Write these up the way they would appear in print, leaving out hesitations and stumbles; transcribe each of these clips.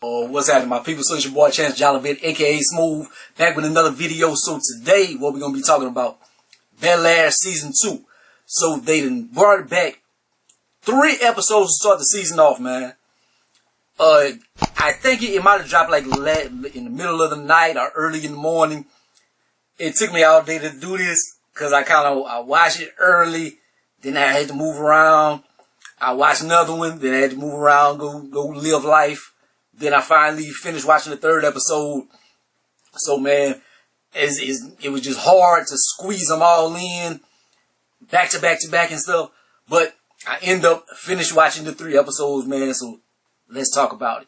What's happening, my people? So it's your boy Chance Jollivet, aka Smooth, back with another video. So today, what we're gonna be talking about, Bel-Air season 2. So they done brought it back 3 episodes to start the season off, man. I think it might have dropped like in the middle of the night or early in the morning. It took me all day to do this because I watched it early, then I had to move around. I watched another one, then I had to move around, go live life. Then I finally finished watching the 3rd episode. So, man, it was just hard to squeeze them all in, back to back and stuff. But I end up finished watching the 3 episodes, man. So let's talk about it.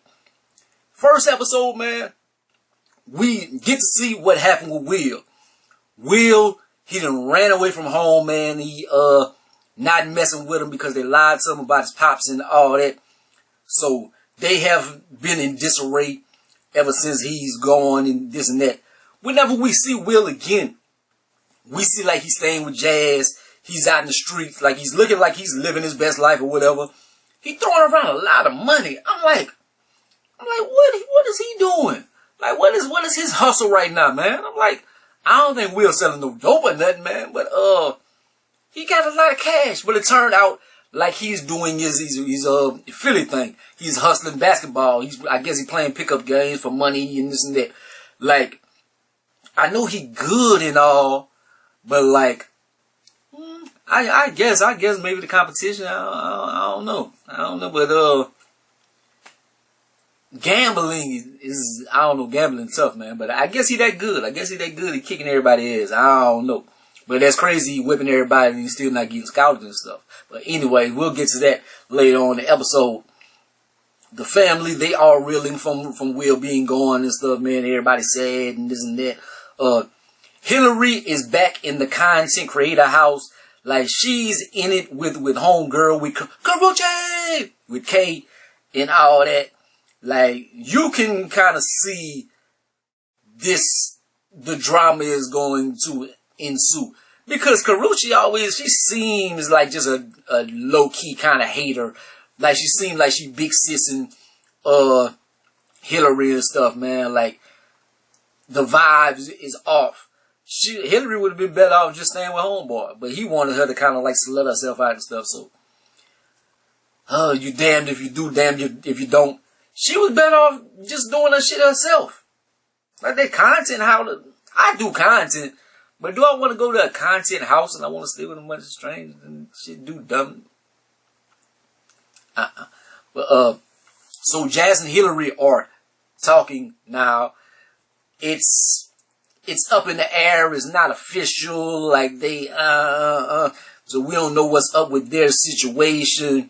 First episode, man, we get to see what happened with Will. Will, he done ran away from home, man. He not messing with him because they lied to him about his pops and all that. So they have been in disarray ever since he's gone and this and that. Whenever we see Will again, we see like he's staying with Jazz. He's out in the streets, like he's looking like he's living his best life or whatever. He throwing around a lot of money. I'm like, what is he doing? Like, what is his hustle right now, man? I'm like, I don't think Will's selling no dope or nothing, man. But he got a lot of cash. But it turned out like he's doing his Philly thing. He's hustling basketball. I guess he's playing pickup games for money and this and that. Like, I know he good and all, but like, I guess maybe the competition. I don't know. But gambling is I don't know. Gambling tough, man. But I guess he that good. He kicking everybody's ass. I don't know. But that's crazy, he whipping everybody and he's still not getting scouted and stuff. But anyway, we'll get to that later on in the episode. The family, they are reeling from Will being gone and stuff, man. Everybody sad and this and that. Hillary is back in the content creator house. Like, she's in it with homegirl, with Karuchi, with Kay and all that. Like, you can kind of see the drama is going to ensue. Because Karuchi she seems like just a low-key kind of hater. Like, she seems like she big sissing Hillary and stuff, man. Like, the vibes is off. Hillary would have been better off just staying with homeboy. But he wanted her to kind of like slut herself out and stuff. So, you damned if you do, damned if you don't. She was better off just doing her shit herself. Like that content, I do content. But do I want to go to a content house and I want to stay with a bunch of strangers and shit do dumb? But, so Jazz and Hillary are talking now. It's up in the air. It's not official. Like they, so we don't know what's up with their situation.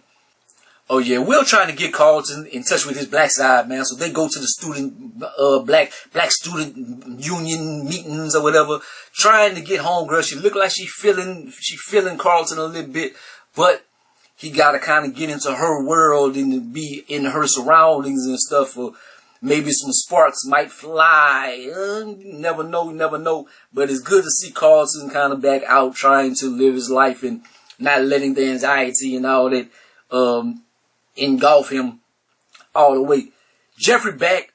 Oh yeah, Will trying to get Carlton in touch with his black side, man. So they go to the student, black student union meetings or whatever, trying to get homegirl. She look like she feeling Carlton a little bit, but he gotta kind of get into her world and be in her surroundings and stuff. Or maybe some sparks might fly. Never know. But it's good to see Carlton kind of back out, trying to live his life and not letting the anxiety and all that engulf him all the way. Geoffrey back.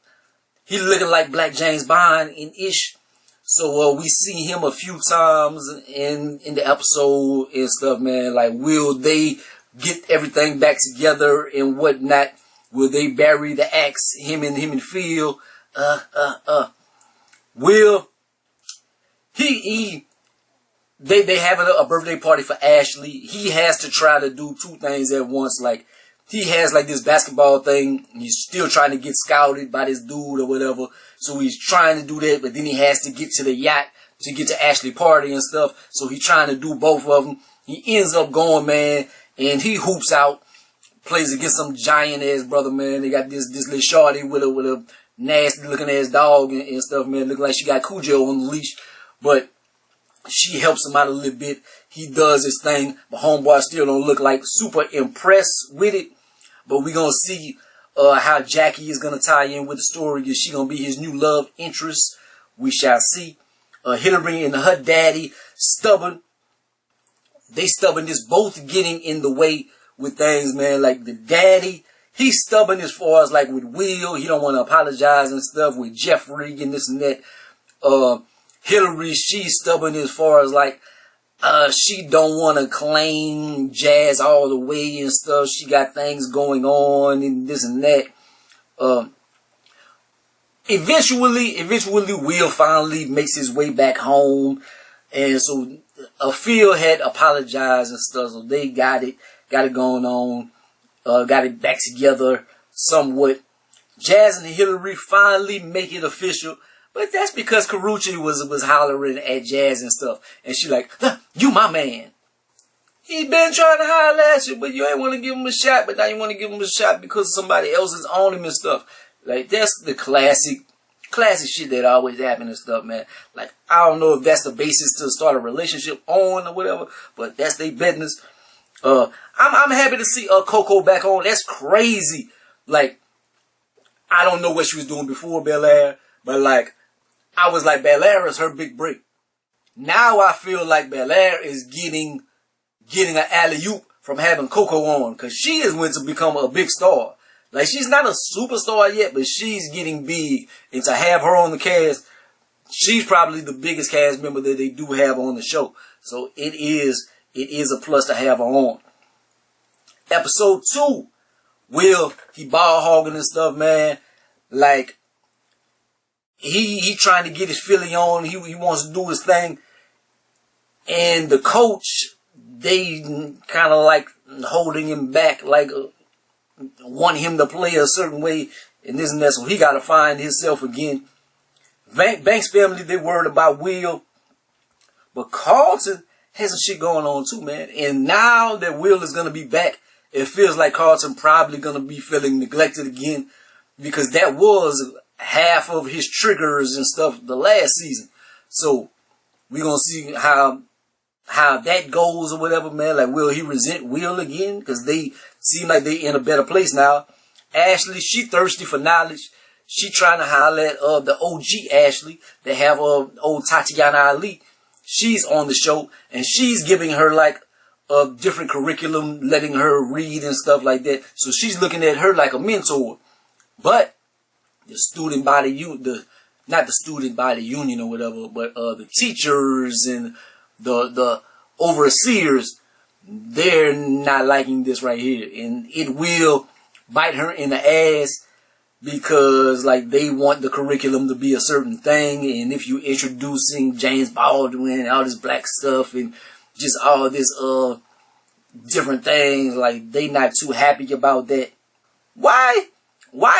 He looking like Black James Bond in ish. So we see him a few times in the episode and stuff, man. Like, will they get everything back together and whatnot? Will they bury the axe? Him and Phil. Will they having a birthday party for Ashley. He has to try to do 2 things at once. Like, he has like this basketball thing. He's still trying to get scouted by this dude or whatever. So he's trying to do that, but then he has to get to the yacht to get to Ashley party and stuff. So he's trying to do both of them. He ends up going, man, and he hoops out, plays against some giant ass brother, man. They got this little shorty with a nasty looking ass dog and stuff, man. Looking like she got Cujo on the leash, but she helps him out a little bit. He does his thing, but homeboy still don't look like super impressed with it. But we gonna see how Jackie is gonna tie in with the story. Is she gonna be his new love interest? We shall see. Hillary and her daddy stubborn. They stubborn, just both getting in the way with things, man. Like the daddy, He's stubborn as far as like with Will. He don't want to apologize and stuff with Geoffrey and this and that. Hillary, she's stubborn as far as like, she don't want to claim Jazz all the way and stuff. She got things going on and this and that. Eventually Will finally makes his way back home. And so, Phil had apologized and stuff. So they got it going on. Got it back together somewhat. Jazz and Hillary finally make it official. But that's because Karrueche was hollering at Jazz and stuff. And she like, you my man. He been trying to holler at you, but you ain't want to give him a shot. But now you want to give him a shot because somebody else is on him and stuff. Like, that's the classic shit that always happen and stuff, man. Like, I don't know if that's the basis to start a relationship on or whatever, but that's their business. I'm happy to see Coco back on. That's crazy. Like, I don't know what she was doing before Bel-Air, but like, I was like, Bel-Air is her big break. Now I feel like Bel-Air is getting an alley-oop from having Coco on, because she is going to become a big star. Like, she's not a superstar yet, but she's getting big. And to have her on the cast, she's probably the biggest cast member that they do have on the show. So it is a plus to have her on. Episode 2, Will, he ball hogging and stuff, man. Like, he trying to get his Philly on. He wants to do his thing. And the coach, they kind of like holding him back, like want him to play a certain way and this and that. So he got to find himself again. Banks family, they worried about Will. But Carlton has some shit going on too, man. And now that Will is going to be back, it feels like Carlton probably going to be feeling neglected again, because that was half of his triggers and stuff the last season. So we're going to see how that goes or whatever, man. Like, will he resent Will again? Because they seem like they in a better place now. Ashley, she thirsty for knowledge. She trying to holler at the OG Ashley. They have old Tatiana Ali. She's on the show, and she's giving her like a different curriculum, letting her read and stuff like that. So she's looking at her like a mentor. But the student body, not the student body union or whatever, but the teachers and the overseers, they're not liking this right here, and it will bite her in the ass, because like they want the curriculum to be a certain thing, and if you introducing James Baldwin and all this black stuff and just all this different things, like they not too happy about that. Why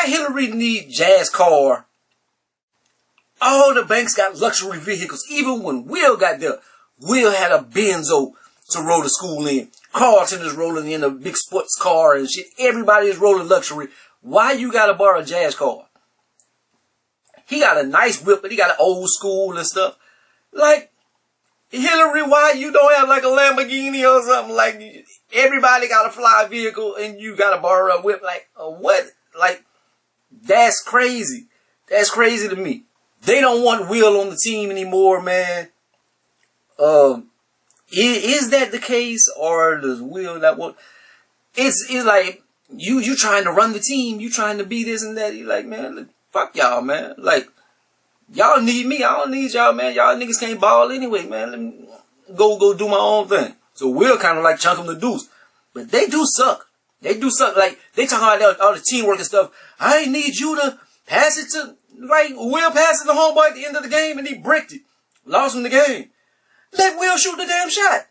Hillary need Jazz car? All the banks got luxury vehicles. Even when Will got there, Will had a Benzo to roll to school in. Carlton is rolling in a big sports car and shit. Everybody is rolling luxury. Why you gotta borrow a Jazz car? He got a nice whip, but he got an old school and stuff. Like, Hillary, why you don't have like a Lamborghini or something? Like, everybody got a fly vehicle and you gotta borrow a whip. Like, what? Like, that's crazy. That's crazy to me. They don't want Will on the team anymore, man. Is that the case, or does Will not want? It's like you trying to run the team, you trying to be this and that. You like, man, fuck y'all, man. Like, y'all need me, I don't need y'all, man. Y'all niggas can't ball anyway, man. Let me go do my own thing. So Will kind of like chunk them the deuce, but they do suck. They do suck. Like, they talking about all the teamwork and stuff. I need you to pass it to, like, Will passed it to homeboy at the end of the game and he bricked it, lost him the game. Let Will shoot the damn shot.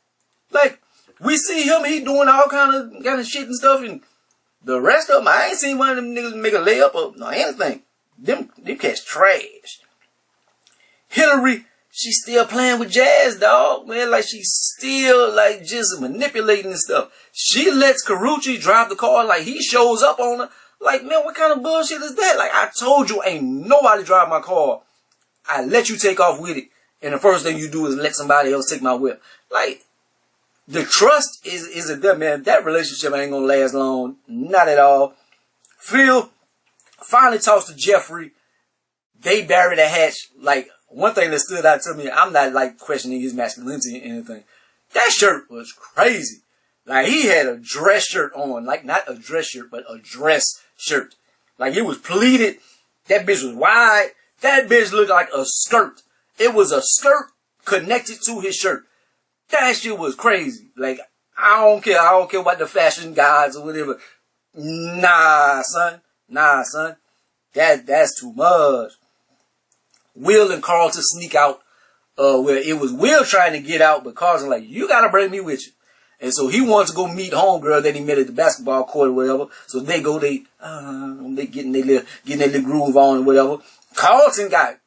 Like, we see him, he doing all kind of shit and stuff, and the rest of them, I ain't seen one of them niggas make a layup or anything. Them cats trash. Hillary, she's still playing with Jazz, dog, man. Like, she's still, like, just manipulating and stuff. She lets Karrueche drive the car, like, he shows up on her. Like, man, what kind of bullshit is that? Like, I told you, ain't nobody drive my car. I let you take off with it, and the first thing you do is let somebody else take my whip. Like, the trust isn't there, man. That relationship ain't gonna last long. Not at all. Phil finally talks to Geoffrey. They bury the hatch. Like, one thing that stood out to me, I'm not like questioning his masculinity or anything. That shirt was crazy. Like, he had a dress shirt on. Like, not a dress shirt, but a dress shirt. Like, it was pleated. That bitch was wide. That bitch looked like a skirt. It was a skirt connected to his shirt. That shit was crazy. Like, I don't care. I don't care about the fashion guys or whatever. Nah, son. Nah, son. That's too much. Will and Carlton sneak out, where it was Will trying to get out, but Carlton like, you gotta bring me with you. And so he wants to go meet homegirl that he met at the basketball court or whatever. So they go, they getting their little groove on or whatever. Carlton got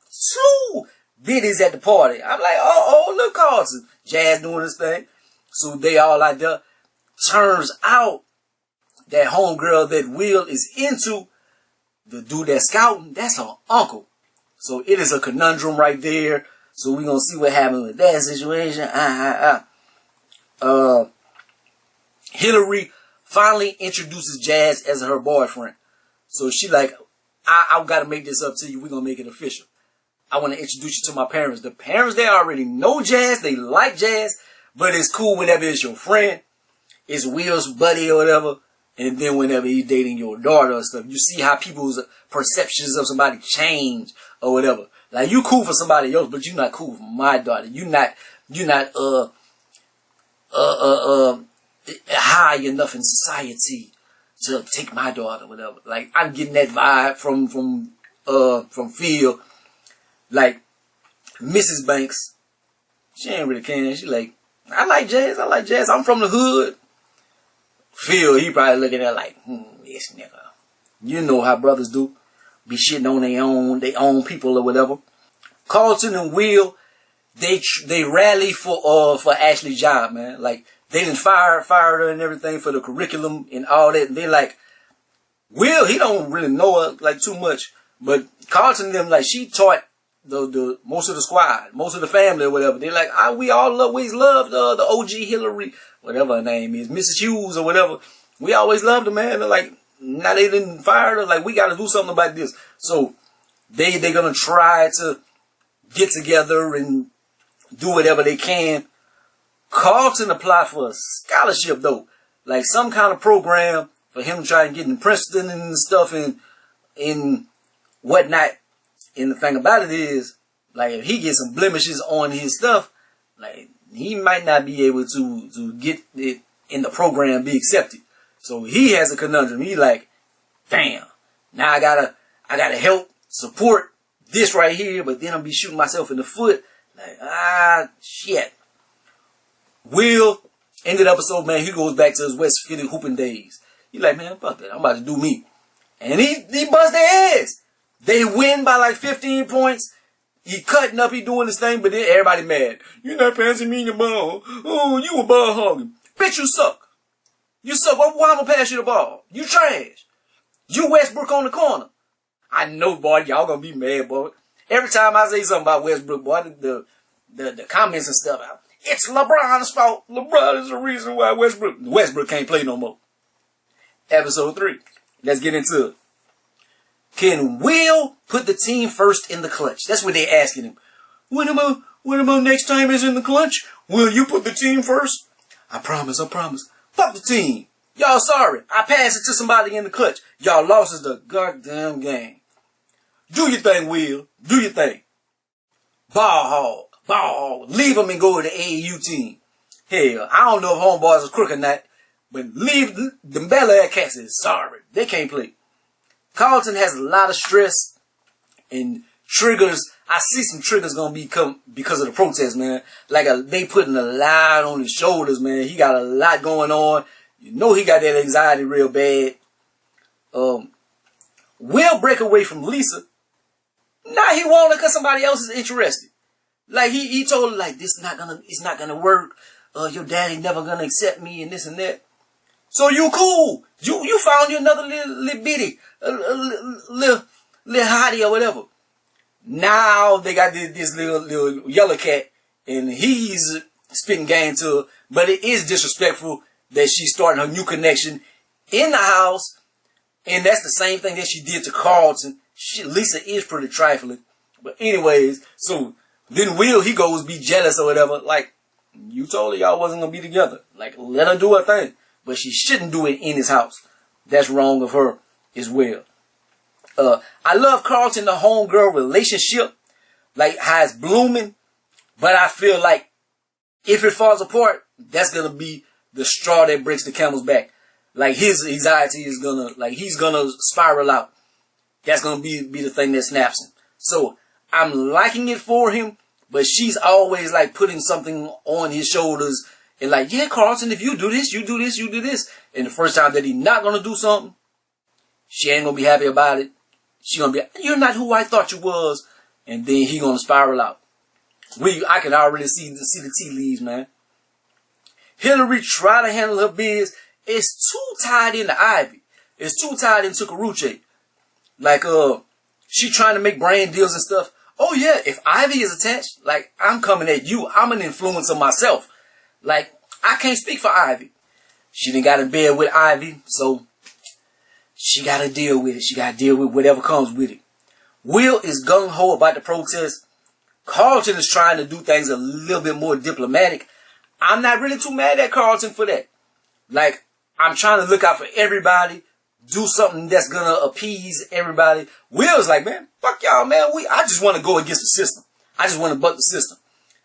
2 biddies at the party. I'm like, oh, look, Carlton. Jazz doing his thing. So they all out there. Turns out that homegirl that Will is into, the dude that's scouting, that's her uncle. So it is a conundrum right there. So we're going to see what happens with that situation. Hillary finally introduces Jazz as her boyfriend. So she like, I got to make this up to you. We're going to make it official. I want to introduce you to my parents. The parents, they already know Jazz. They like Jazz. But it's cool whenever it's your friend. It's Will's buddy or whatever. And then whenever he's dating your daughter or stuff. You see how people's perceptions of somebody change or whatever. Like, you cool for somebody else, but you're not cool for my daughter. You're not high enough in society to take my daughter, whatever. Like, I'm getting that vibe from Phil. Like, Mrs. Banks, she ain't really caring. She like, I like Jazz. I'm from the hood. Phil, he probably looking at like, this nigga. You know how brothers do. Be shitting on their own people or whatever. Carlton and Will, they rally for Ashley's job, man. Like, they didn't fire her and everything for the curriculum and all that. And they like, Will, he don't really know her like too much. But Carlton and them, like, she taught the most of the squad, most of the family or whatever. They like, we always loved the OG Hillary, whatever her name is, Mrs. Hughes or whatever. We always loved her, man. They're like, now they didn't fire her. Like, we got to do something about this. So they're going to try to get together and do whatever they can. Carlton applied for a scholarship, though. Like, some kind of program for him trying to get in Princeton and stuff and whatnot. And the thing about it is, like, if he gets some blemishes on his stuff, like, he might not be able to get it in the program, be accepted. So he has a conundrum. He like, damn, now I gotta help support this right here, but then I'll be shooting myself in the foot. Like, shit. Will, ended episode, man, he goes back to his West Philly hooping days. He like, man, fuck that. I'm about to do me. And he busts their ass. They win by like 15 points. He cutting up, he doing his thing, but then everybody mad. You're not passing me the ball. Oh, you a ball hogging. Bitch, you suck. You suck. Why I'm gonna pass you the ball? You trash. You Westbrook on the corner. I know, boy, y'all gonna be mad, boy. Every time I say something about Westbrook, boy, the comments and stuff out. It's LeBron's fault. LeBron is the reason why Westbrook can't play no more. Episode 3. Let's get into it. Can Will put the team first in the clutch? That's what they asking him. When am next time is in the clutch? Will you put the team first? I promise. Fuck the team. Y'all sorry. I passed it to somebody in the clutch. Y'all lost the goddamn game. Do your thing, Will. Do your thing. Ball hog. Leave them and go to the AAU team. Hell, I don't know if homeboys are crook or not, but leave the Bel-Air cats is sorry. They can't play. Carlton has a lot of stress and triggers. I see some triggers gonna become because of the protest, man. Like they putting a lot on his shoulders, man. He got a lot going on. You know he got that anxiety real bad. Will break away from Lisa. Now he won't because somebody else is interested. Like he told her like it's not gonna work. Your daddy never gonna accept me and this and that. So you cool. You found you another little bitty, little hottie or whatever. Now they got this little yellow cat and he's spitting game to her. But it is disrespectful that she's starting her new connection in the house. And that's the same thing that she did to Carlton. Lisa is pretty trifling. But anyways, so then Will, he goes be jealous or whatever. Like, You told her y'all wasn't gonna be together. Like, let her do her thing. But she shouldn't do it in his house. That's wrong of her as well. I love Carlton, the homegirl relationship. Like, how it's blooming. But I feel like if it falls apart, that's gonna be the straw that breaks the camel's back. Like, his anxiety is gonna, like, he's gonna spiral out. That's gonna be the thing that snaps him. So, I'm liking it for him, but she's always, like, putting something on his shoulders and like, yeah, Carlton, if you do this, you do this, you do this. And the first time that he's not gonna do something, she ain't gonna be happy about it. She gonna be, you're not who I thought you was. And then he gonna spiral out. I can already see the tea leaves, man. Hillary try to handle her biz. It's too tied into Ivy. It's too tied into Carucci. Like, she trying to make brand deals and stuff. Oh yeah, if Ivy is attached, like, I'm coming at you. I'm an influencer myself. Like, I can't speak for Ivy. She done got in bed with Ivy, so she got to deal with it. She got to deal with whatever comes with it. Will is gung-ho about the protest. Carlton is trying to do things a little bit more diplomatic. I'm not really too mad at Carlton for that. Like, I'm trying to look out for everybody. Do something that's going to appease everybody. Will's like, man, fuck y'all, man. I just want to go against the system. I just want to buck the system.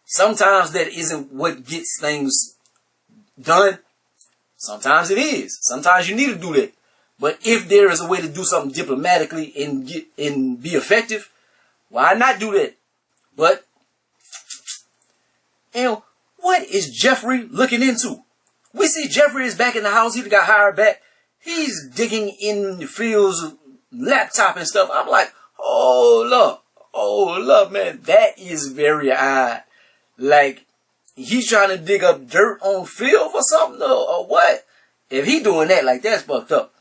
Sometimes that isn't what gets things done. Sometimes it is. Sometimes you need to do that. But if there is a way to do something diplomatically and be effective, why not do that? But, and what is Geoffrey looking into? We see Geoffrey is back in the house. He got hired back. He's digging in the Phil's laptop and stuff. I'm like, oh love, man, that is very odd. Like, he's trying to dig up dirt on Phil for something or what? If he doing that, like, that's fucked up.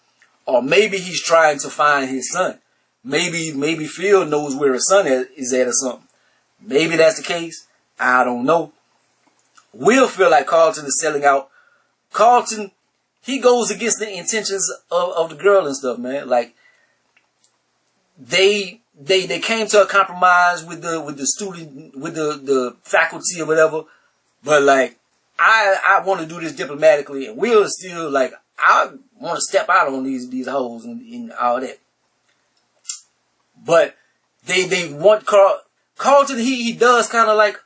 Or maybe he's trying to find his son. Maybe Phil knows where his son is at or something. Maybe that's the case. I don't know. Will feel like Carlton is selling out. Carlton, he goes against the intentions of the girl and stuff, man. Like, they came to a compromise with the student, with the faculty or whatever. But like, I want to do this diplomatically, and Will is still like, I want to step out on these hoes and all that. But they want Carlton. He does kind of like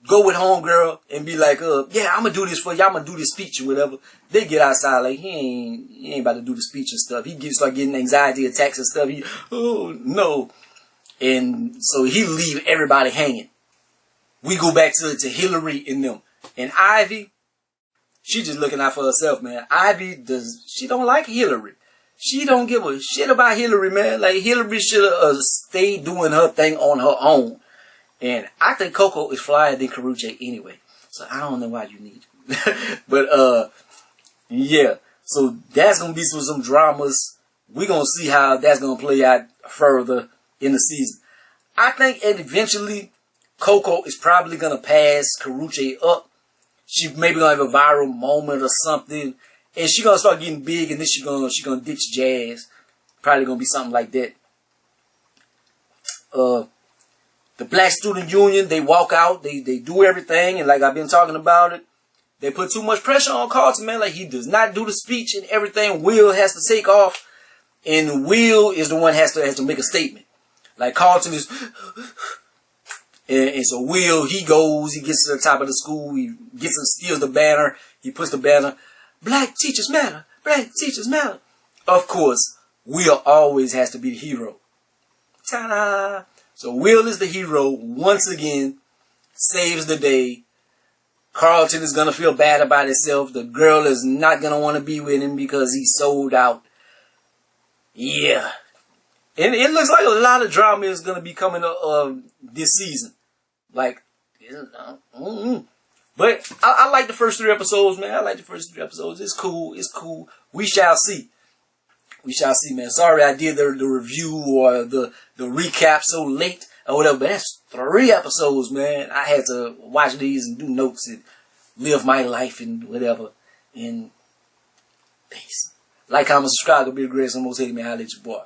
go with homegirl and be like, yeah, I'm gonna do this for you. I'm gonna do this speech or whatever. They get outside like he ain't about to do the speech and stuff. He start getting anxiety attacks and stuff. Oh no, and so he leave everybody hanging. We go back to Hillary and them and Ivy. She just looking out for herself, man. Ivy she don't like Hillary. She don't give a shit about Hillary, man. Like, Hillary should have stayed doing her thing on her own. And I think Coco is flyer than Carucci anyway. So I don't know why you need it. But, yeah. So that's going to be some dramas. We're going to see how that's going to play out further in the season. I think eventually Coco is probably going to pass Carucci up. She maybe going to have a viral moment or something. And she going to start getting big, and then she gonna ditch Jazz. Probably going to be something like that. The Black Student Union, they walk out, they do everything, and like I've been talking about it, they put too much pressure on Carlton, man. Like, he does not do the speech and everything. Will has to take off, and Will is the one has to make a statement. Like, Carlton is, and so Will, he gets to the top of the school, he gets and steals the banner, he puts the banner, Black teachers matter, Black teachers matter. Of course, Will always has to be the hero. Ta-da! So Will is the hero once again, saves the day. Carlton is going to feel bad about himself. The girl is not going to want to be with him because he sold out. Yeah. And it looks like a lot of drama is going to be coming up this season. Like, but I like the first 3 episodes, man. I like the first 3 episodes. It's cool. It's cool. We shall see. We shall see, man. Sorry I did the review or the recap so late or whatever, but that's 3 episodes, man. I had to watch these and do notes and live my life and whatever. And peace. Like, comment, subscribe. Go be a great. Some more take me. I'll let you boy.